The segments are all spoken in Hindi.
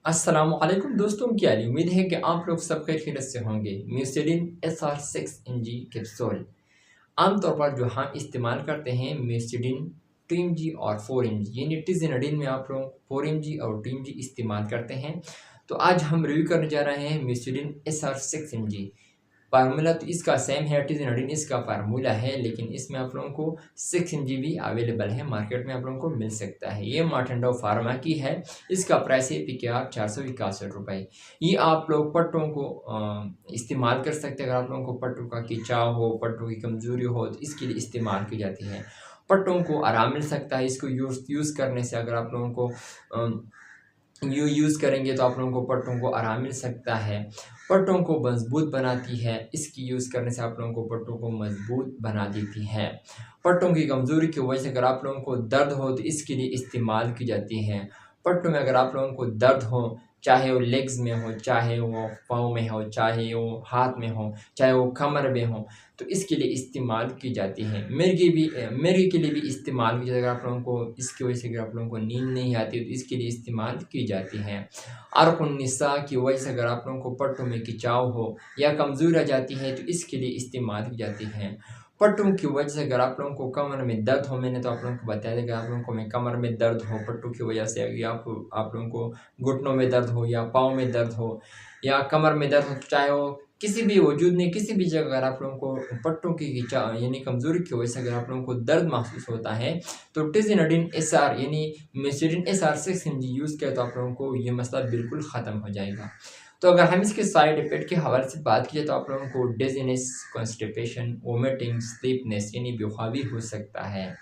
अस्सलामुअलैकुम दोस्तों, क्या हाल है? उम्मीद है कि आप लोग सब खैरियत से होंगे। म्यूसिडिन SR6 NG कैप्सूल आमतौर पर जो हम इस्तेमाल करते हैं म्यूसिडिन 2 MG और 4 MG, यानी टिजिनाडिन में आप लोग 4 MG और 2 MG इस्तेमाल करते हैं। तो आज हम रिव्यू करने जा रहे हैं म्यूसिडिन SR6 NG। फार्मूला तो इसका सेम है, टिजिनाडिन इसका फार्मूला है, लेकिन इसमें आप लोगों को 6 MG भी अवेलेबल है, मार्केट में आप लोगों को मिल सकता है। ये मार्टेंडो फार्मा की है। इसका प्राइस है PKR 461 रुपये। ये आप लोग पट्टों को इस्तेमाल कर सकते हैं। अगर आप लोगों को पट्टों का खिंचाव हो, पट्टों की कमज़ोरी हो, तो इसके लिए इस्तेमाल की जाती है। पट्टों को आराम मिल सकता है। इसको यूज़ करने से अगर आप लोगों को यूज़ करेंगे तो आप लोगों को पट्टों को आराम मिल सकता है। पट्टों को मजबूत बनाती है। इसकी यूज़ करने से आप लोगों को पट्टों को मजबूत बना देती है। पट्टों की कमज़ोरी की वजह से अगर आप लोगों को दर्द हो तो इसके लिए इस्तेमाल की जाती है। पट्टों में अगर आप लोगों को दर्द हो, चाहे वो लेग्स में हो, चाहे वो पाँव में हो, चाहे वो हाथ में हो, चाहे वो कमर में हो, तो इसके लिए इस्तेमाल की जाती है। मिर्गी के लिए भी इस्तेमाल की जाती है। अगर आप लोगों को इसकी वजह से अगर आप लोगों को नींद नहीं आती तो इसके लिए इस्तेमाल की जाती है। अर्क़ुन्निसा की वजह से अगर आप लोगों को पट्टों में खिंचाव हो या कमज़ोरी आ जाती है तो इसके लिए इस्तेमाल की जाती है। पट्टों की वजह से अगर आप लोगों को कमर में दर्द हो, मैंने तो आप लोगों को बताया था कि आप लोगों को कमर में दर्द हो पट्टों की वजह से, या आप लोगों को घुटनों में दर्द हो या पाँव में दर्द हो या कमर में दर्द हो, चाहे वो किसी भी वजूद में किसी भी जगह अगर आप लोगों को पट्टों की खिंचाव यानी कमज़ोरी की वजह से अगर आप लोगों को दर्द महसूस होता है तो टिजिनाडिन SR यानी म्यूसिडिन SR6 NG यूज़ किया तो आप लोगों को ये मसला बिल्कुल ख़त्म हो जाएगा। तो अगर हम इसके साइड इफ़ेक्ट के हवाले से बात की जाए तो आप लोगों को डिज़ीनेस, कॉन्स्टिपेशन, वोमिटिंग, स्लीपनेस यानी बेख्वाबी हो सकता है।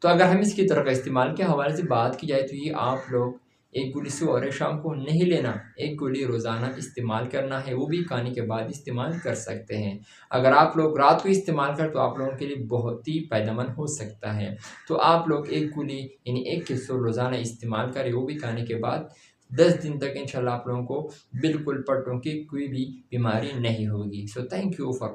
तो अगर हम इसकी तरह का इस्तेमाल के हवाले से बात की जाए तो ये आप लोग एक गोली सुबह और एक शाम को नहीं लेना, एक गोली रोज़ाना इस्तेमाल करना है, वो भी खाने के बाद इस्तेमाल कर सकते हैं। अगर आप लोग रात को इस्तेमाल करें तो आप लोगों के लिए बहुत ही फ़ायदेमंद हो सकता है। तो आप लोग एक गोली यानी एक कैप्सूल रोज़ाना इस्तेमाल करें, वो भी खाने के बाद 10 दिन तक इंशाल्लाह आप लोगों को बिल्कुल पट्टों की कोई भी बीमारी नहीं होगी। So thank you for